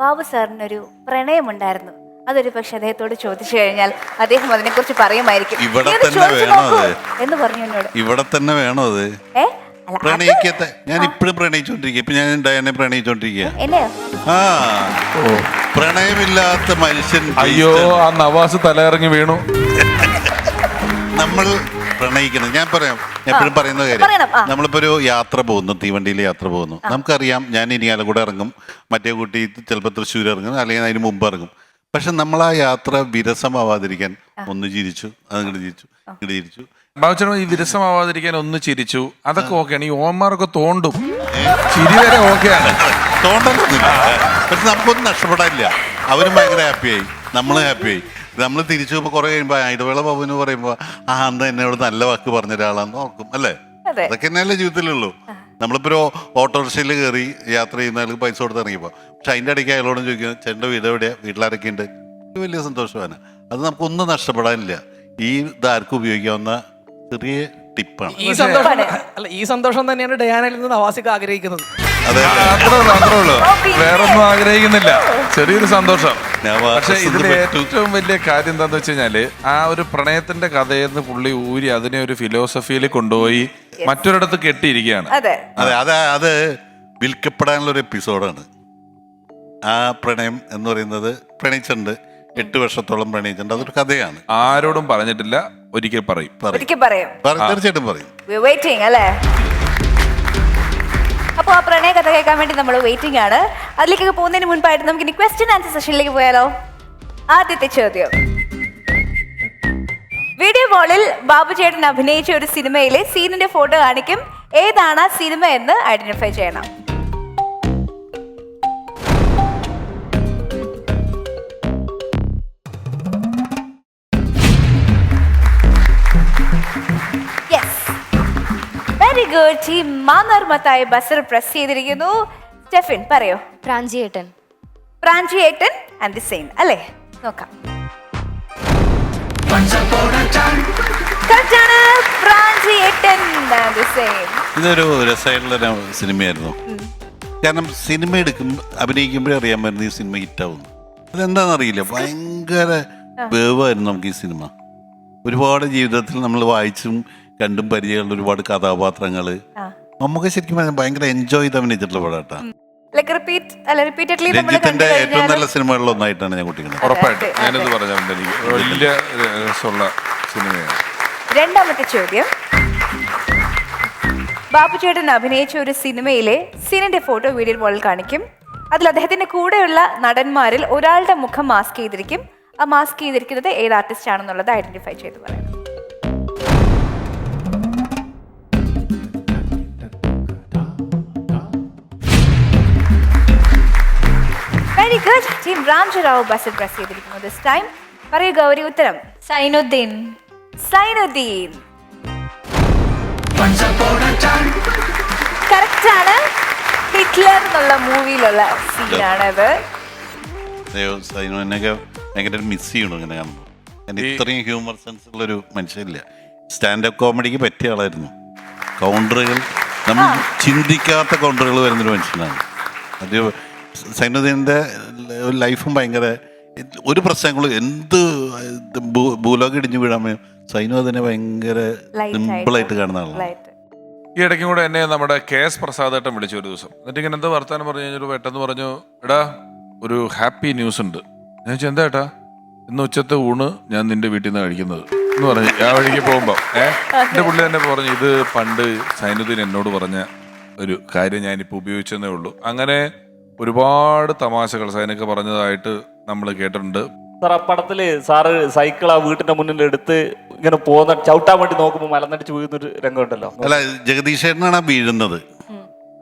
ബാബു സാറിനൊരു പ്രണയമുണ്ടായിരുന്നു, അതൊരു പക്ഷെ അദ്ദേഹത്തോട് ചോദിച്ചു കഴിഞ്ഞാൽ അദ്ദേഹം അതിനെക്കുറിച്ച് പറയുമായിരിക്കും. ഇവിടെ നീ ഒന്ന് തന്നെ ചോദിച്ചു വേണോ നോക്കൂ അത്? എന്ന് പറഞ്ഞു എന്നോട്. ഇവിടെ തന്നെ വേണോ അത്? അല്ല, പ്രണയിക്കത്തെ ഞാൻ ഇപ്പോഴും പ്രണയിച്ചോണ്ടിരിക്കുക. ഇപ്പൊ ഞാൻ ഡയനെ പ്രണയിച്ചോണ്ടിരിക്കുക. എന്നെയോ? ആ പ്രണയമില്ലാത്ത മനുഷ്യൻ. അയ്യോ, ആ നവാസ് തലയിറങ്ങി വീണു. നമ്മൾ പ്രണയിക്കണം. ഞാൻ പറയാം, എപ്പോഴും പറയുന്ന കാര്യം, നമ്മളിപ്പോ ഒരു യാത്ര പോകുന്നു, തീവണ്ടിയിൽ യാത്ര പോകുന്നു. നമുക്കറിയാം ഞാൻ ഇനിയാലക്കൂടെ ഇറങ്ങും, മറ്റേ കുട്ടി ചിലപ്പോൾ തൃശ്ശൂർ ഇറങ്ങും, അല്ലെങ്കിൽ അതിന് മുമ്പ് ഇറങ്ങും. പക്ഷെ നമ്മൾ ആ യാത്ര വിരസമാവാതിരിക്കാൻ ഒന്ന് ചിരിച്ചു, അതങ്ങോട്ട് ചിരിച്ചു, ഇങ്ങോട്ട് ചിരിച്ചു. ബാബുച്ചേട്ടൻ ഈ വിരസമാവാതിരിക്കാൻ ഒന്ന് ചിരിച്ചു, അതൊക്കെ ഓക്കെയാണ്. ഈ ഓന്മാരൊക്കെ തോണ്ടും, ചിരി വരെ ഓക്കെയാണ്. തോണ്ടലൊന്നുമില്ല, പക്ഷെ നമുക്കൊന്നും നഷ്ടപ്പെടാനില്ല. അവരും ഭയങ്കര ഹാപ്പിയായി, നമ്മളും ഹാപ്പിയായി. നമ്മൾ തിരിച്ചു പോകുമ്പോൾ കുറെ കഴിയുമ്പോൾ ഇടവേള ബാബുവിന് പറയുമ്പോൾ ആ അന്ന് എന്നോട് നല്ല വാക്ക് പറഞ്ഞ ഒരാളാന്ന് ഓർക്കും അല്ലേ? അതൊക്കെ തന്നെയല്ലേ ജീവിതത്തിലുള്ളൂ. നമ്മളിപ്പോ ഒരു ഓട്ടോറിക്ഷയിൽ കയറി യാത്ര ചെയ്യുന്ന ആൾക്ക് പൈസ കൊടുത്ത് ഇറങ്ങിയപ്പോൾ, പക്ഷെ അതിൻ്റെ ഇടയ്ക്ക് അയാളോടും ചോദിക്കും ചേട്ടൻ്റെ വീട് എവിടെയാ, വീട്ടിലാരൊക്കെ ഉണ്ട്, വലിയ സന്തോഷമാണ്. അത് നമുക്കൊന്നും നഷ്ടപ്പെടാനില്ല. ഈ ഇതാർക്കും ഉപയോഗിക്കാവുന്ന ചെറിയ ടിപ്പാണ്. ഈ സന്തോഷം തന്നെയാണ് ഡയാനയിൽ നിന്ന് നവാസിക്ക് ആഗ്രഹിക്കുന്നത്. അത്രേ ഉള്ളൂ, വേറൊന്നും ആഗ്രഹിക്കുന്നില്ല. ചെറിയൊരു സന്തോഷം. പക്ഷെ ഇതിൽ ഏറ്റവും വലിയ കാര്യം എന്താന്ന് വെച്ച് കഴിഞ്ഞാല്, ആ ഒരു പ്രണയത്തിന്റെ കഥയെന്ന് പുള്ളി ഊരി അതിനെ ഒരു ഫിലോസഫിയിൽ കൊണ്ടുപോയി മറ്റൊരിടത്ത് കെട്ടിയിരിക്കുകയാണ്. അതെ, അത് വിൽക്കപ്പെടാനുള്ള ഒരു എപ്പിസോഡാണ്. ആ പ്രണയം എന്ന് പറയുന്നത് പ്രണയിച്ചിട്ടുണ്ട്, 8 വർഷത്തോളം പ്രണയിച്ചിട്ടുണ്ട്. അതൊരു കഥയാണ്. ആരോടും പറഞ്ഞിട്ടില്ല, ഒരിക്കൽ പറയും. തീർച്ചയായിട്ടും പറയും. അപ്പൊ ആ പ്രണയ കഥ കേൾക്കാൻ വേണ്ടി നമ്മൾ വെയിറ്റിംഗ് ആണ്. അതിലേക്കൊക്കെ പോകുന്നതിന് മുൻപായിട്ട് നമുക്ക് ഇനി ക്വസ്റ്റ്യൻ ആൻസർ സെഷനിലേക്ക് പോയാലോ? ആദ്യത്തെ ചോദ്യം, വീഡിയോ കോളിൽ ബാബു ചേട്ടൻ അഭിനയിച്ച ഒരു സിനിമയിലെ സീനിന്റെ ഫോട്ടോ കാണിക്കും. ഏതാണ് ആ സിനിമ എന്ന് ഐഡന്റിഫൈ ചെയ്യണം. Very good. ടീം മാനർമത്തായി ബസർ പ്രസ് ചെയ്തിരിക്കുന്നു. സ്റ്റെഫിൻ പറയോ? Pranchiyettan. Pranchiyettan and the saint അല്ലേ? നോക്കാം. ഇതൊരു രസമായിട്ടുള്ള സിനിമയായിരുന്നു. കാരണം സിനിമ അഭിനയിക്കുമ്പോഴേ അറിയാൻ പറ്റുന്ന ഈ സിനിമ ഹിറ്റാവുന്നു. അതെന്താണെന്നറിയില്ല, ഭയങ്കര വേവായിരുന്നു നമുക്ക് ഈ സിനിമ. ഒരുപാട് ജീവിതത്തിൽ നമ്മൾ വായിച്ചും കണ്ടും പരിചയമുള്ള ഒരുപാട് കഥാപാത്രങ്ങള് നമുക്ക് ശരിക്കും ഭയങ്കര എൻജോയ് ചെയ്ത് അഭിനയിച്ചിട്ടുള്ള പടാട്ടാ. രഞ്ജിത്തിന്റെ ഏറ്റവും നല്ല സിനിമകളിൽ ഒന്നായിട്ടാണ് ഞാൻ കുട്ടികളെ. ഉറപ്പായിട്ടും ഞാനത് പറഞ്ഞ വലിയ രസമുള്ള സിനിമയാണ്. രണ്ടാമത്തെ ചോദ്യം, ബാബു ചേട്ടൻ അഭിനയിച്ച ഒരു സിനിമയിലെ സീനിന്റെ ഫോട്ടോ വീഡിയോ കോളിൽ കാണിക്കും. അതിൽ അദ്ദേഹത്തിന്റെ കൂടെയുള്ള നടന്മാരിൽ ഒരാളുടെ മുഖം മാസ്ക് ചെയ്തിരിക്കും. ആ മാസ്ക് ചെയ്തിരിക്കുന്നത് ഏത് ആർട്ടിസ്റ്റ് ആണെന്നുള്ളത് ഐഡന്റിഫൈ ചെയ്ത് പറയണം. Very good. Team Ramjirao buzzer press ചെയ്തിരിക്കുന്നു ദിസ് ടൈം. പറയൂ ഗൗരി ഉത്തരം. സൈനുദ്ദീൻ. സൈനുദ്ദീൻ കറക്റ്റ് ആണ്. ഹിറ്റ്ലർ എന്നുള്ള മൂവിയിലുള്ള സീനാണത്. സൈനുവിനൊക്കെ ഭയങ്കര മിസ് ചെയ്യണു ഇങ്ങനെ കാണുമ്പോൾ. ഇത്രയും ഹ്യൂമർ സെൻസ് ഉള്ളൊരു മനുഷ്യനില്ല. സ്റ്റാൻഡപ്പ് കോമഡിക്ക് പറ്റിയ ആളായിരുന്നു. കൗണ്ടറുകൾ, നമ്മൾ ചിന്തിക്കാത്ത കൗണ്ടറുകൾ വരുന്നൊരു മനുഷ്യനാണ്. അത് സൈനുദ്ദീൻ്റെ ലൈഫും ഭയങ്കര ഒരു പ്രശ്നങ്ങളും എന്ത് ഭൂലോകം ഇടിഞ്ഞു വീഴാൻ സൈനു അതിനെ ഭയങ്കര സിമ്പിളായിട്ട് കാണുന്ന ആളാണ്. ഈ ഇടയ്ക്കും കൂടെ എന്നെ നമ്മുടെ KS പ്രസാദേട്ടൻ വിളിച്ചു ഒരു ദിവസം. എന്നിട്ട് ഇങ്ങനെ എന്താ വർത്താനം പറഞ്ഞു കഴിഞ്ഞൊരു പെട്ടെന്ന് പറഞ്ഞു, എടാ ഒരു ഹാപ്പി ന്യൂസ് ഉണ്ട്. ഞാൻ ചോദിച്ചു എന്താ ഏട്ടാ? ഇന്ന് ഉച്ചത്തെ ഊണ് ഞാൻ നിന്റെ വീട്ടിൽ നിന്ന് കഴിക്കുന്നത് എന്ന് പറഞ്ഞു. ആ വഴിക്ക് പോകുമ്പോൾ എൻ്റെ പുള്ളി തന്നെ പറഞ്ഞു, ഇത് പണ്ട് സൈനുദ്ദീൻ എന്നോട് പറഞ്ഞ ഒരു കാര്യം ഞാനിപ്പോൾ ഉപയോഗിച്ചെന്നേ ഉള്ളൂ. അങ്ങനെ ഒരുപാട് തമാശകൾ സൈനൊക്കെ പറഞ്ഞതായിട്ട് നമ്മൾ കേട്ടിട്ടുണ്ട്. സാർ, ആ പടത്തില് സാറ് സൈക്കിൾ ആ വീട്ടിന്റെ മുന്നിൽ എടുത്ത് ഇങ്ങനെ പോകുന്ന ചവിട്ടാൻ വേണ്ടി നോക്കുമ്പോൾ മലന്നടിച്ച് വീഴുന്നൊരു രംഗമുണ്ടല്ലോ. അല്ല, ജഗദീശേട്ടനാണ് വീഴുന്നത്.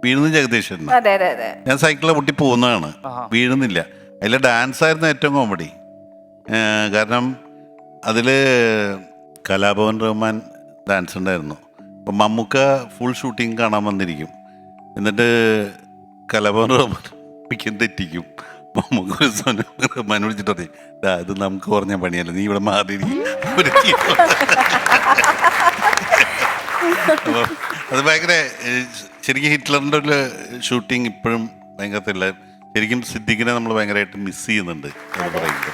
വീഴുന്നത് ജഗദീശേട്ടനാണ്. ഞാൻ സൈക്കിളിൽ പൊട്ടി പോകുന്നതാണ്, വീഴുന്നില്ല. അതിലെ ഡാൻസ് ആയിരുന്നു ഏറ്റവും കോമഡി. കാരണം അതിൽ കലാഭവൻ റഹ്മാൻ ഡാൻസ് ഉണ്ടായിരുന്നു. അപ്പം മമ്മൂക്ക ഫുൾ ഷൂട്ടിങ് കാണാൻ വന്നിരിക്കും. എന്നിട്ട് കലാഭവൻ റഹ്മാൻ തെറ്റിക്കും. മമ്മൂക്ക റഹ്മാൻ വിളിച്ചിട്ട് പറയും, ഇത് നമുക്ക് പറഞ്ഞ പണിയല്ല, നീ ഇവിടെ മാറിയിരിക്കും. അപ്പോൾ അത് ഭയങ്കര ശരിക്കും ഹിറ്റ്ലറിൻ്റെ ഒരു ഷൂട്ടിങ് ഇപ്പോഴും ഭയങ്കര ശരിക്കും സിദ്ദിഖിനെ നമ്മൾ ഭയങ്കരമായിട്ട് മിസ് ചെയ്യുന്നുണ്ട് എന്ന് പറയുന്നത്.